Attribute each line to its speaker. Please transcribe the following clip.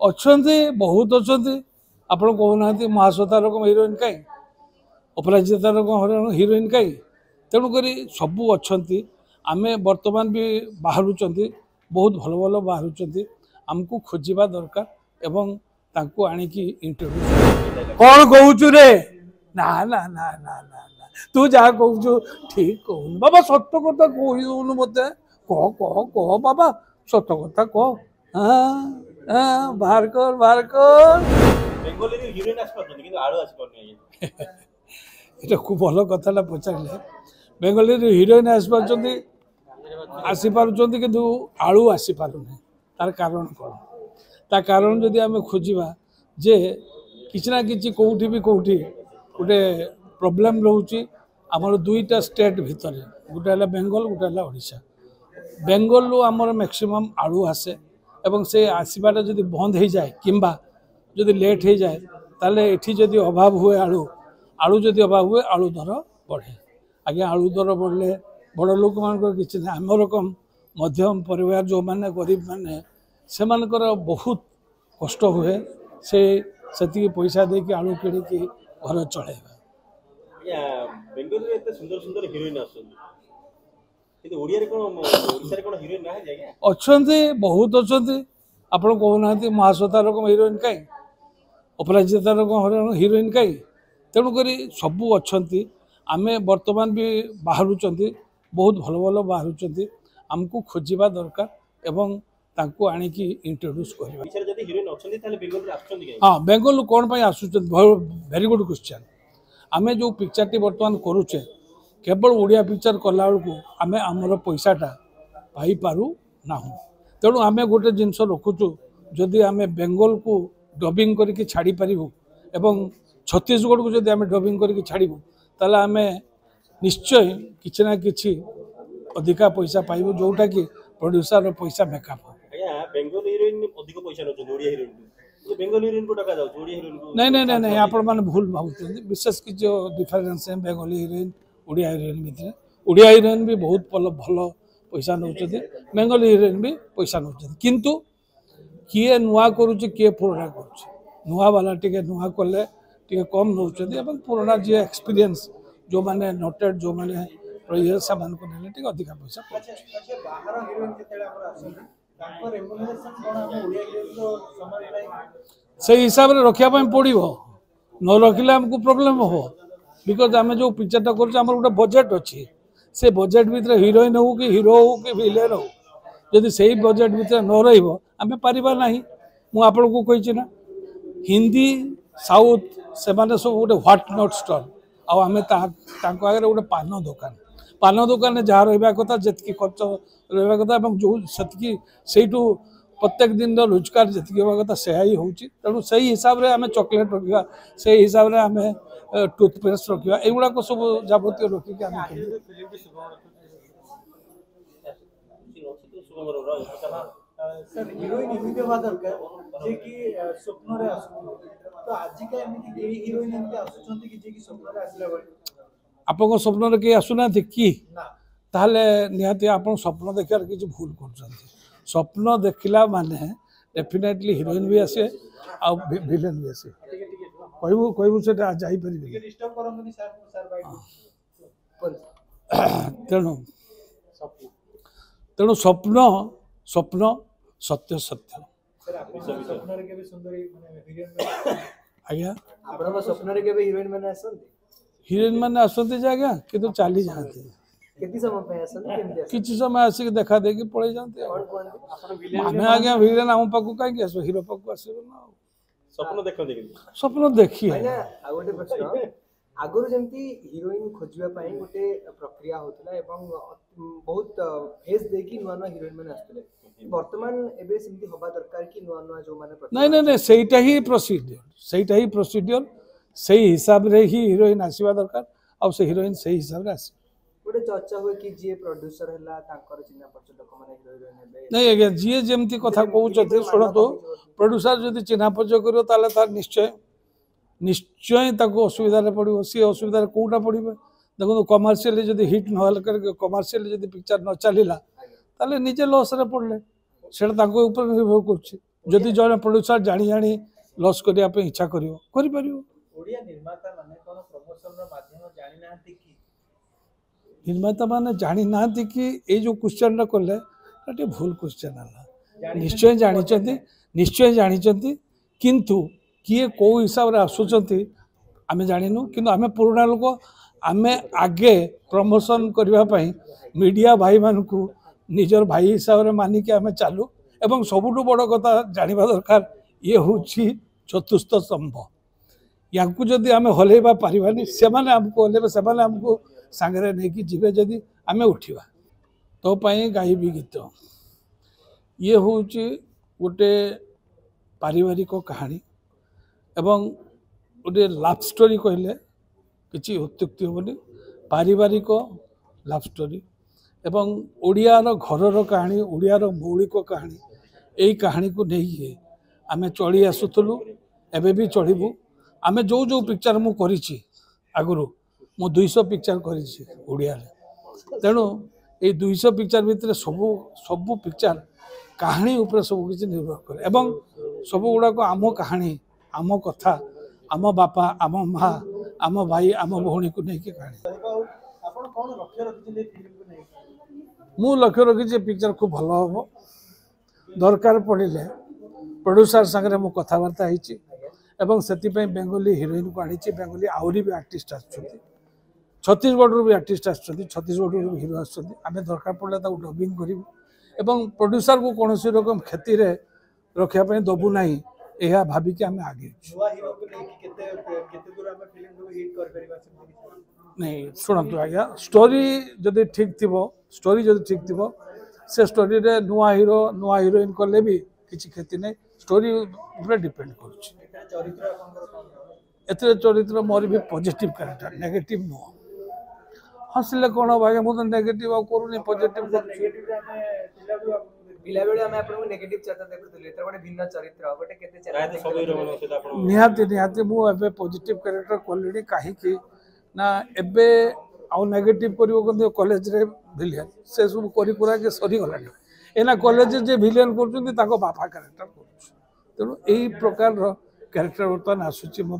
Speaker 1: अच्छे बहुत अच्छे आपण कहना महाश्वेता रकम हिरोइन कहीं अपराजिता रकम हिरोइन कहीं तेणुक सबू अच्छा आम बर्तमान भी बाहर बहुत भल भल बाहर आमको खोजा दरकार एवं तांको आनिकी इंटरव्यू कौन कहूचु रे ना ना ना ना ना ना तू जहाँ कहूचु ठीक कहून बाबा सत कथा कहीदूनु मत कह कह कह बाबा सत कथा कह हाँ हाँ बाहर कर এটা খুব ভালো কথাটা পচারিলে বেঙ্গলির হিরোইন আসিপার কিন্তু আলু আসিপারুনি তার কারণ কোণ তা কারণ যদি আমি খোঁজা যে কিছু না কিছু কোটি বি কোটি গোটে প্রোবলেম রয়েছে আমার দুইটা স্টেট ভিতরে গোটে হল বেঙ্গল গোটে হল ওড়িশা বেঙ্গলু আমার ম্যাক্সিমাম আলু আসে এবং সে আসবাটা যদি বন্ধ হয়ে যায় কিংবা যদি লেট হয়ে যায় তাহলে এটি যদি অভাব হুয়ে আলু আলু যদি অভাব হুয়ে আলু দর বড়ে আগে আলু দর বড়লে বড় লোক মানকর কিছু না আম রকম মধ্যম পরিবার যে গরিব মানে সেমানকর বহুত কষ্ট হুয়ে সে সেতিকি পয়সা ଦେଇକି আলু কিଣିকি ঘর চলাইবা
Speaker 2: বেঙ্গলুরু এত সুন্দর সুন্দর হিরোইন আসছেন কিন্তু ওড়িয়ারে কোন ওড়িশারে কোন হিরোইন না যায়
Speaker 1: অଛନ୍ତି বহুত অଛନ୍ତି ଆପଣ କହୁନାହାନ୍ତି ମହାଶ୍ଵେତା ରକମ ହିରୋଇନ୍ କାହିଁ ଅପରାଜିତା ରକମ ହିରୋଇନ୍ କାହିଁ ତେଣୁକରି ସବୁ ଅଛନ୍ତି ଆମେ ବର୍ତ୍ତମାନ ବି ବାହାରୁଛନ୍ତି ବହୁତ ଭଲ ଭଲ ବାହାରୁଛନ୍ତି ଆମକୁ ଖୋଜିବା ଦରକାର ଏବଂ ତାଙ୍କୁ ଆଣିକି ଇଣ୍ଟ୍ରୋଡ୍ୟୁସ୍ କରିବା ହଁ ବେଙ୍ଗଲରୁ କ'ଣ ପାଇଁ ଆସୁଛନ୍ତି ଭେରି ଗୁଡ୍ କ୍ୱେଶ୍ଚନ୍ ଆମେ ଯେଉଁ ପିକ୍ଚରଟି ବର୍ତ୍ତମାନ କରୁଛେ କେବଳ ଓଡ଼ିଆ ପିକ୍ଚର କଲାବେଳକୁ ଆମେ ଆମର ପଇସାଟା ପାଇପାରୁ ନାହୁଁ तेणु आम गोटे जिनस रखुचु जदि आम बेंगल को डबिंग करके छाड़ी पारिबु एवं छत्तीसगढ़ को जदि आम डबिंग करके छाड़बू ताले आम निश्चय किछि ना किछि अधिका पैसा पाइबु जोटा कि प्रोड्यूसर पैसा मेकअप
Speaker 2: बेंगल हिरोइन अधिक पैसा न ओडिया हिरोइन बेंगल हिरोइन को टका जाउ ओडिया हिरोइन को
Speaker 1: नहीं नहीं नहीं नहीं आपण माने भूल भाबुଛନ୍ତି विशेष कि जो डिफरेंस है बेंगल हिरोइन ओडिया हिरोइन भितर ओडिया हिरोइन भी बहुत भल पैसा नौ बेंगल हिरोइन भी पैसा नौ किंतु किए नुआ करुच्चे किए पुराना करुच्चे नुआ वाला टे नुआ कले टे कम नौ पुराना जी एक्सपीरियंस जो माने नोटेड जो माने रही से अधिक पैसा से हिसाब से रखापी पड़ो न रखिले आमको प्रोब्लेम हम बिकज आम जो पिक्चरटा कर गोटे बजेट अच्छी से बजेट भितर हिरोइन हो कि हिरो हो कि विलेन हो जदि से बजेट भितर न रही पारिबा नहीं मुझे को कही ना हिंदी साउथ से सब गोटे व्हाट नॉट स्टॉल आम आगे गोटे पान दुकान जहाँ रहा कथा जी खर्च रहा कथा जो से प्रत्येक दिन रोजगार जी हवा कथा से ही हो तेणु से हिसाब से आम चॉकलेट रखा से हिसाब से आम टूथपेस्ट रखा युवा सब जबत रखिक आप स्वप्न किए आसुना कि ताहले निहाती आप स्वप्न देखार किसी भूल कर स्वप्न देखला माने डेफिनेटली हिरोइन भी आसे आ विलेन भी आसे कहबू कहबू से तेणु तेणु स्वप्न स्वप्न सत्य सत्य आज्ञा हिरोइन मैंने आसती आज्ञा कि चली जाती किसी समय आसिक देखा देकी पड़े जाते आज्ञा विलेन आम पाक कहीं आस हिरो पाक आस स्वप्न देखिए
Speaker 3: आगुरी जमती हिरोइन खोजिबा पई गोटे प्रक्रिया होतला एवं बहुत फेस देकी नुआ नुआ हिरोइन माने आस्तले वर्तमान एबे सिमती होबा दरकार कि नुआ नुआ जो माने
Speaker 1: नहीं नहीं नहीं सेटा ही प्रोसीजर सही हिसाब रे ही हिरोइन आसीबा दरकार आ से हिरोइन सही हिसाब रे आसी
Speaker 3: गोटे चर्चा हुए कि जे प्रोड्यूसर हला तांकर चिन्हा परिचय लोक माने हिरोइन हेबे
Speaker 1: नहीं आज्ञा जी जेमती कथा कहउछते सुनो तो प्रोड्यूसर जदि चिन्हा परिचय करियो ताले तार निश्चय ताको असुविधा पड़ो सी असुविधा कौटा पड़े देखो कमर्शियल जब हिट न कमर्शियल जब पिक्चर न चलला ताले निजे लस पड़े से निर्भर कर जदि जड़े प्रोड्यूसर जानी जानी लॉस करने इच्छा कर
Speaker 3: ओडिया निर्माता माने कोन प्रमोशन रो माध्यम जानि नाहंती कि
Speaker 1: निर्माता मैंने जानी ना कि ये जो क्वेश्चन कले गोटे भूल क्वेश्चन है निश्चय जानी किंतु किए कौ हिसाब से आसुँच आम जानू कि आम पुराणा लोक आम आगे प्रमोशन करने मीडिया भाई मान को निजर भाई हिसाब से मानिक आम चालू एवं सबुठ बड़ कथा जाना दरकार ये हूँ चतुर्थ स्तंभ या जदि आम हलैबा पारिबानी से आमको हलैबे से आमको सांगरे नहीं कि जीवे जदि आम उठा तो पाई गाइबी गीत ये हूँ गोटे पारिवारिक कहानी एवं गोटे लव स्टोरी कहले किसी अत्युक्ति हेनी पारिवारिक लव स्टोरी एवं ओडियार घरर कहानी ओडियार मौलिक कहानी यही कहानी को नहीं आम चली आसुलु एबे भी चलू आम जो जो पिक्चर मु करिछि आगुरु मु 200 पिक्चर करिछि ओडिया रे तेणु ये 200 पिक्चर भितर सबू पिक्चर कहानी ऊपर सब किसी निर्भर करे एवं सब गुड़ाक आम कहानी आम कथा आम बापा आम माँ आम भाई आम भौणी को लेकिन कहानी मु लक्ष्य रखी पिक्चर खूब भल हम दरकार पड़े प्रोड्यूसर सागर मु कथबार्ता होती एवं से बेंगली हिरोइन को आनी बेंगली आहरी भी आर्टिस्ट छत्तीसगढ़ भी आर्टिस्ट छत्तीसगढ़ भी हिरो आम दरकार पड़े डबिंग करूँ एवं प्रोड्यूसर को कौन रकम क्षति रखापी दबू ना यह भाविकी आम आगे नहीं शुणु आज्ञा स्टोरी जदि ठीक थी स्टोरी जदि ठीक थी से स्टोरी रे नुआ हिरो नुआ हिरोइन कले भी किसी क्षति नहीं स्टोरी डिपेंड कर चरित्र मोर भी पॉजिटिव कैरेक्टर नेगेटिव नुह हसिले कौन हम आगे मुझे नेगेटिव करूनी पॉजिटिव निहाती निहाती मुझे पॉजिटिव कैरेक्टर कली कहीं ना एबे आउ नेगेटिव कर कॉलेज रे विलियन से सब कर सरी गला एना कॉलेज जे विलियन कर बापा कैरेक्टर कर तेणु यही प्रकार कैरेक्टर बर्तमान आसूची मो